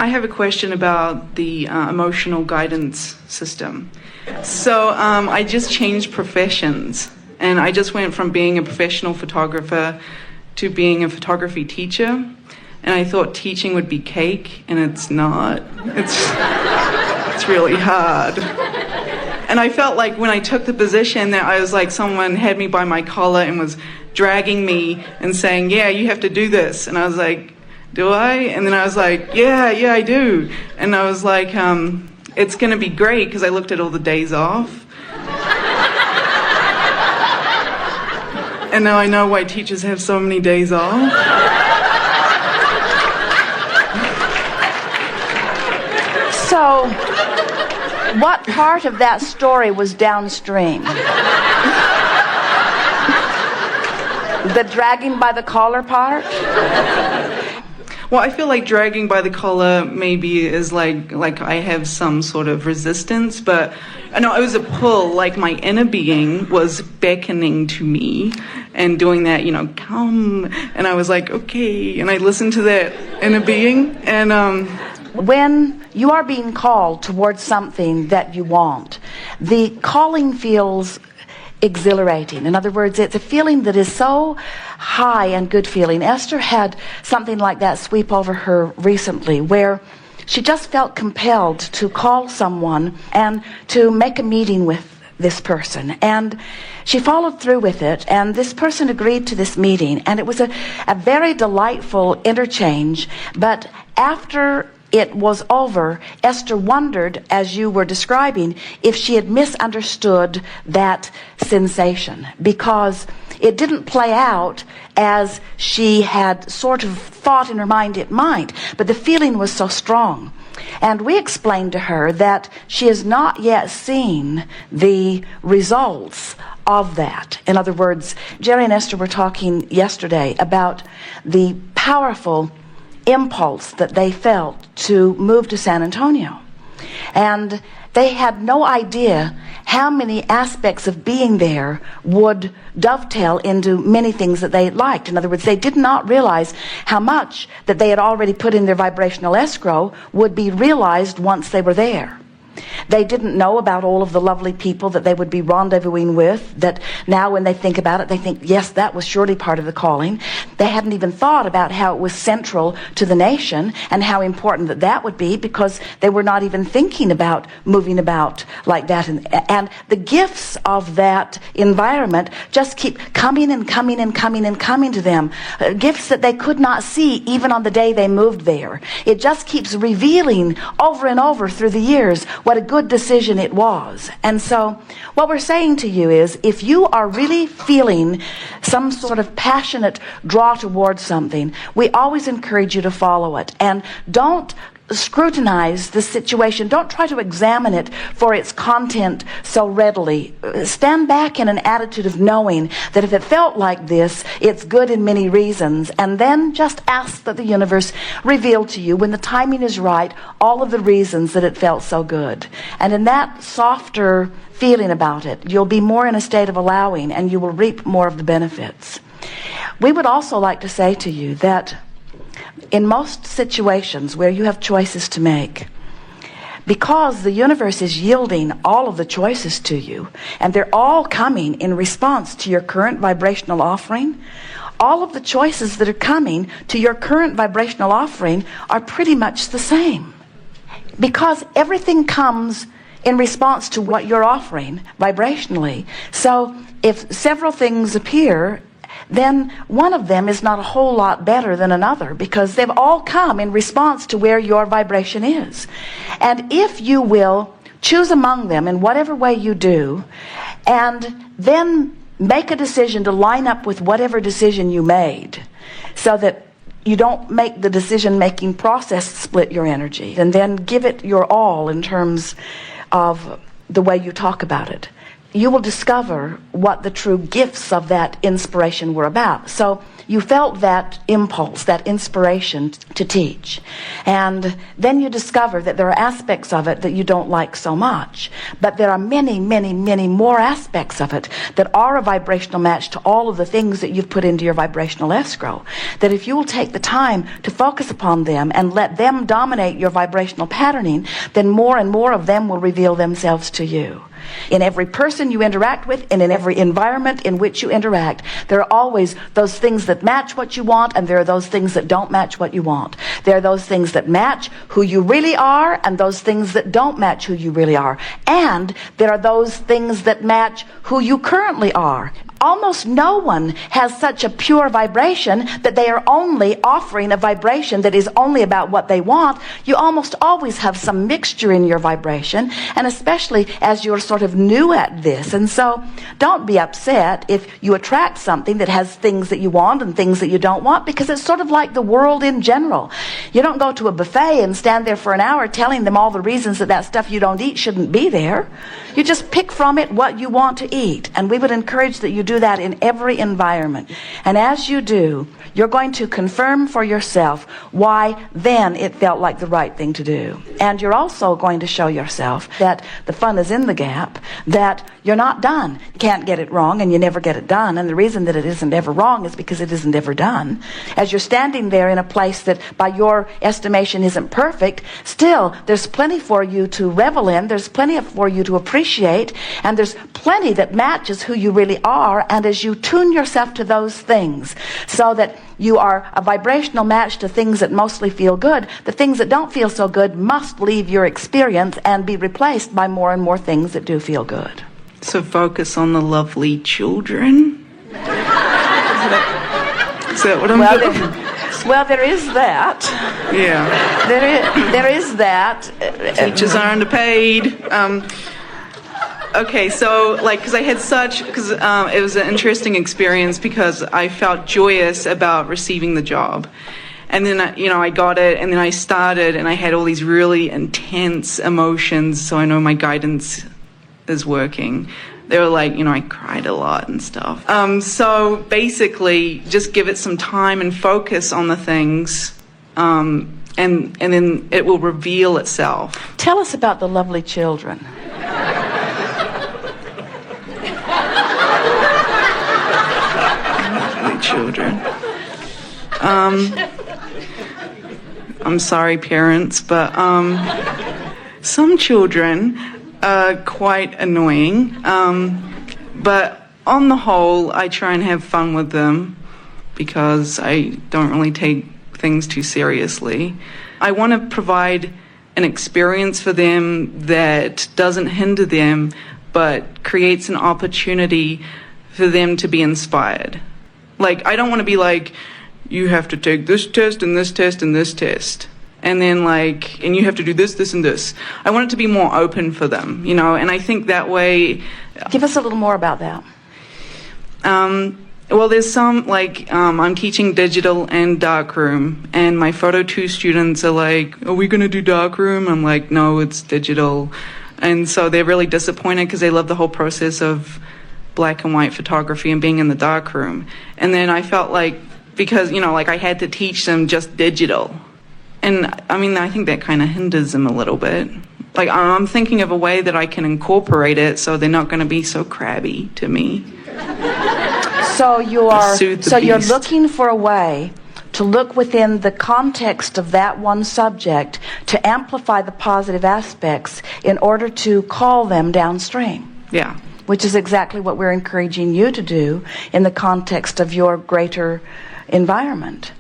I have a question about the emotional guidance system. So I just changed professions, and I just went from being a professional photographer to being a photography teacher, and I thought teaching would be cake, and it's not. It's really hard. And I felt like when I took the position that I was like someone had me by my collar and was dragging me and saying, yeah, you have to do this. And I was like, do I? And then I was like, yeah, I do. And I was like, it's going to be great, because I looked at all the days off. And now I know why teachers have so many days off. So, what part of that story was downstream? The dragging by the collar part? Well, I feel like dragging by the collar maybe is like I have some sort of resistance, but no, it was a pull, like my inner being was beckoning to me and doing that, come, and I was like, okay, and I listened to that inner being, and when you are being called towards something that you want, the calling feels exhilarating. In other words, it's a feeling that is so high and good feeling. Esther had something like that sweep over her recently, where she just felt compelled to call someone and to make a meeting with this person. And she followed through with it, and this person agreed to this meeting, and it was a very delightful interchange. But after it was over, Esther wondered, as you were describing, if she had misunderstood that sensation, because it didn't play out as she had sort of thought in her mind it might, but the feeling was so strong. And we explained to her that she has not yet seen the results of that. In other words, Jerry and Esther were talking yesterday about the powerful impulse that they felt to move to San Antonio. And they had no idea how many aspects of being there would dovetail into many things that they liked. In other words, they did not realize how much that they had already put in their vibrational escrow would be realized once they were there. They didn't know about all of the lovely people that they would be rendezvousing with, that now when they think about it, they think, yes, that was surely part of the calling. They hadn't even thought about how it was central to the nation and how important that would be, because they were not even thinking about moving about like that. And the gifts of that environment just keep coming and coming and coming and coming to them. Gifts that they could not see even on the day they moved there. It just keeps revealing over and over through the years what a good decision it was. And so what we're saying to you is, if you are really feeling some sort of passionate draw towards something, we always encourage you to follow it. And don't scrutinize the situation. Don't try to examine it for its content so readily. Stand back in an attitude of knowing that if it felt like this, it's good in many reasons. And then just ask that the universe reveal to you, when the timing is right, all of the reasons that it felt so good. And in that softer feeling about it, you'll be more in a state of allowing, and you will reap more of the benefits. We would also like to say to you that in most situations where you have choices to make, because the universe is yielding all of the choices to you, and they're all coming in response to your current vibrational offering, all of the choices that are coming to your current vibrational offering are pretty much the same. Because everything comes in response to what you're offering vibrationally. So if several things appear, then one of them is not a whole lot better than another, because they've all come in response to where your vibration is. And if you will choose among them in whatever way you do, and then make a decision to line up with whatever decision you made, so that you don't make the decision-making process split your energy, and then give it your all in terms of the way you talk about it. you will discover what the true gifts of that inspiration were about. So you felt that impulse, that inspiration to teach. And then you discover that there are aspects of it that you don't like so much. But there are many, many, many more aspects of it that are a vibrational match to all of the things that you've put into your vibrational escrow. That if you will take the time to focus upon them and let them dominate your vibrational patterning, then more and more of them will reveal themselves to you. In every person you interact with and in every environment in which you interact, there are always those things that match what you want, and there are those things that don't match what you want. There are those things that match who you really are and those things that don't match who you really are. And there are those things that match who you currently are. Almost no one has such a pure vibration that they are only offering a vibration that is only about what they want. You almost always have some mixture in your vibration, and especially as you're sort of new at this. And so don't be upset if you attract something that has things that you want and things that you don't want, because it's sort of like the world in general. You don't go to a buffet and stand there for an hour telling them all the reasons that that stuff you don't eat shouldn't be there. You just pick from it what you want to eat, and we would encourage that you do that in every environment. And as you do, you're going to confirm for yourself why then it felt like the right thing to do. And you're also going to show yourself that the fun is in the gap, that you're not done. You can't get it wrong, and you never get it done. And the reason that it isn't ever wrong is because it isn't ever done. As you're standing there in a place that by your estimation isn't perfect, still there's plenty for you to revel in, there's plenty for you to appreciate, and there's plenty that matches who you really are. And as you tune yourself to those things so that you are a vibrational match to things that mostly feel good, the things that don't feel so good must leave your experience and be replaced by more and more things that do feel good. So focus on the lovely children. Is that what I'm doing? Well, there is that. Yeah. There is that. Teachers are underpaid. Okay, so because I had it was an interesting experience because I felt joyous about receiving the job. And then, I got it, and then I started, and I had all these really intense emotions, so I know my guidance is working. They were like, I cried a lot and stuff. So basically, just give it some time and focus on the things, and then it will reveal itself. Tell us about the lovely children. Children. I'm sorry, parents, but some children are quite annoying. But on the whole, I try and have fun with them because I don't really take things too seriously. I want to provide an experience for them that doesn't hinder them, but creates an opportunity for them to be inspired. I don't want to be like, you have to take this test and this test and this test. And then and you have to do this, this, and this. I want it to be more open for them, and I think that way... Give us a little more about that. Well, there's some, I'm teaching digital and darkroom, and my Photo 2 students are like, are we going to do darkroom? I'm like, no, it's digital. And so they're really disappointed because they love the whole process of black and white photography and being in the darkroom. And then I felt because I had to teach them just digital, and I think that kind of hinders them a little bit. I'm thinking of a way that I can incorporate it so they're not going to be so crabby to me. So you're beast. Looking for a way to look within the context of that one subject to amplify the positive aspects in order to call them downstream. Yeah. Which is exactly what we're encouraging you to do in the context of your greater environment.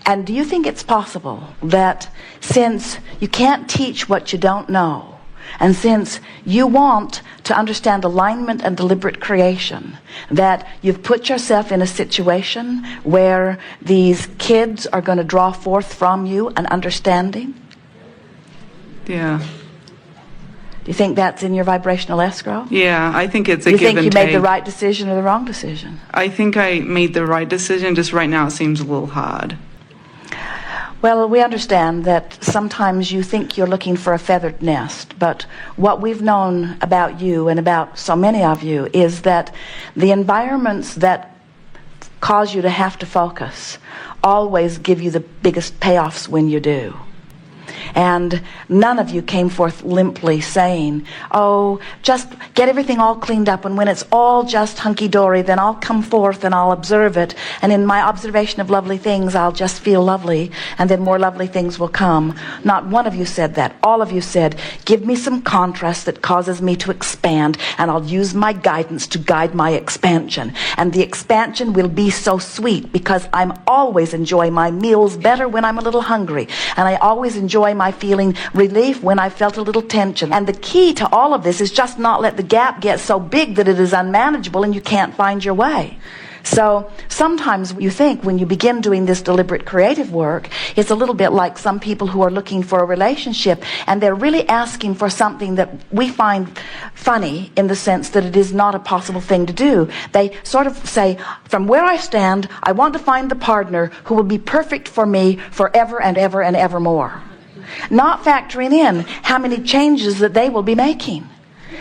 And do you think it's possible that since you can't teach what you don't know, and since you want to understand alignment and deliberate creation, that you've put yourself in a situation where these kids are going to draw forth from you an understanding? Yeah. Do you think that's in your vibrational escrow? Yeah, I think it's a give and take. You think you made the right decision or the wrong decision? I think I made the right decision. Just right now it seems a little hard. Well, we understand that sometimes you think you're looking for a feathered nest, but what we've known about you and about so many of you is that the environments that cause you to have to focus always give you the biggest payoffs when you do. And none of you came forth limply saying, oh, just get everything all cleaned up, and when it's all just hunky-dory, then I'll come forth and I'll observe it, and in my observation of lovely things, I'll just feel lovely, and then more lovely things will come. Not one of you said that. All of you said, give me some contrast that causes me to expand, and I'll use my guidance to guide my expansion. And the expansion will be so sweet, because I'm always enjoying my meals better when I'm a little hungry, and I always enjoy my feeling relief when I felt a little tension. And the key to all of this is just not let the gap get so big that it is unmanageable and you can't find your way. So sometimes you think when you begin doing this deliberate creative work, it's a little bit like some people who are looking for a relationship, and they're really asking for something that we find funny in the sense that it is not a possible thing to do. They sort of say, from where I stand, I want to find the partner who will be perfect for me forever and ever and evermore. Not factoring in how many changes that they will be making.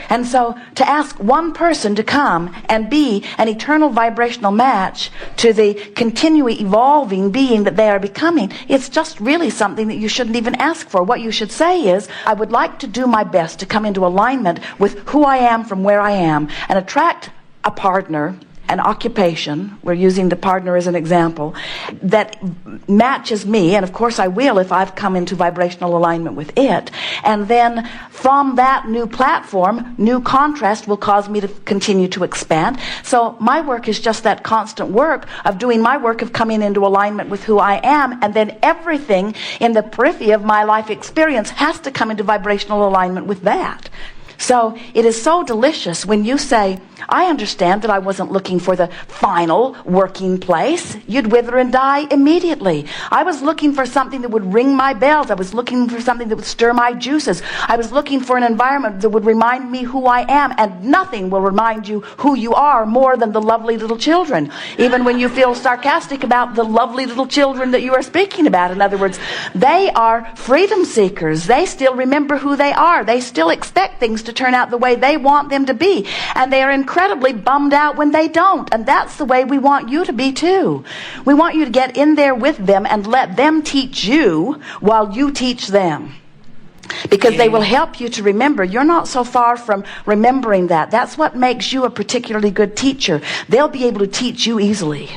And so to ask one person to come and be an eternal vibrational match to the continually evolving being that they are becoming, it's just really something that you shouldn't even ask for. What you should say is, I would like to do my best to come into alignment with who I am from where I am, and attract a partner, an occupation, we're using the partner as an example, that matches me, and of course I will if I've come into vibrational alignment with it. And then from that new platform, new contrast will cause me to continue to expand. So my work is just that constant work of doing my work of coming into alignment with who I am, and then everything in the periphery of my life experience has to come into vibrational alignment with that. So it is so delicious when you say, I understand that I wasn't looking for the final working place. You'd wither and die immediately. I was looking for something that would ring my bells. I was looking for something that would stir my juices. I was looking for an environment that would remind me who I am, and nothing will remind you who you are more than the lovely little children. Even when you feel sarcastic about the lovely little children that you are speaking about. In other words, they are freedom seekers. They still remember who they are. They still expect things to turn out the way they want them to be, and they are incredibly bummed out when they don't. And that's the way we want you to be too. We want you to get in there with them and let them teach you while you teach them, because they will help you to remember. You're not so far from remembering that. That's what makes you a particularly good teacher. They'll be able to teach you easily.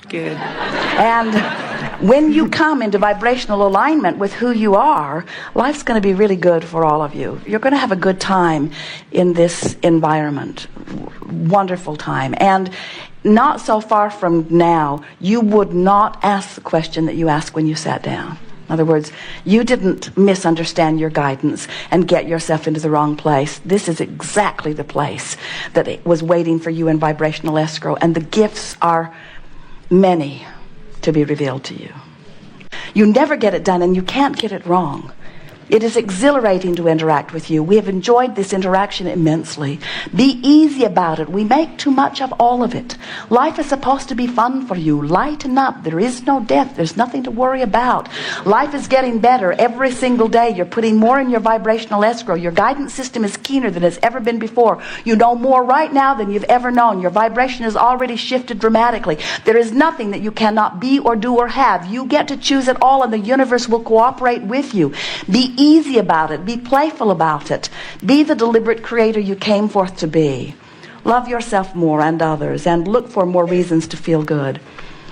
Good. And when you come into vibrational alignment with who you are, life's going to be really good for all of you. You're going to have a good time in this environment. Wonderful time. And not so far from now, you would not ask the question that you asked when you sat down. In other words, you didn't misunderstand your guidance and get yourself into the wrong place. This is exactly the place that was waiting for you in vibrational escrow. And the gifts are many to be revealed to you. You never get it done, and you can't get it wrong. It is exhilarating to interact with you. We have enjoyed this interaction immensely. Be easy about it. We make too much of all of it. Life is supposed to be fun for you. Lighten up. There is no death. There's nothing to worry about. Life is getting better every single day. You're putting more in your vibrational escrow. Your guidance system is keener than it's ever been before. You know more right now than you've ever known. Your vibration has already shifted dramatically. There is nothing that you cannot be or do or have. You get to choose it all, and the universe will cooperate with you. Be easy about it. Be playful about it. Be the deliberate creator you came forth to be. Love yourself more and others, and look for more reasons to feel good.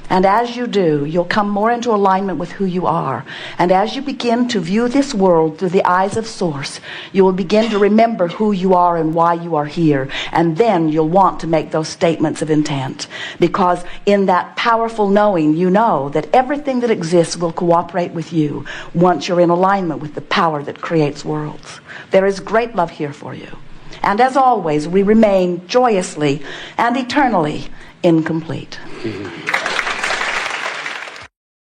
And as you do, you'll come more into alignment with who you are. And as you begin to view this world through the eyes of Source, you will begin to remember who you are and why you are here. And then you'll want to make those statements of intent. Because in that powerful knowing, you know that everything that exists will cooperate with you once you're in alignment with the power that creates worlds. There is great love here for you. And as always, we remain joyously and eternally incomplete.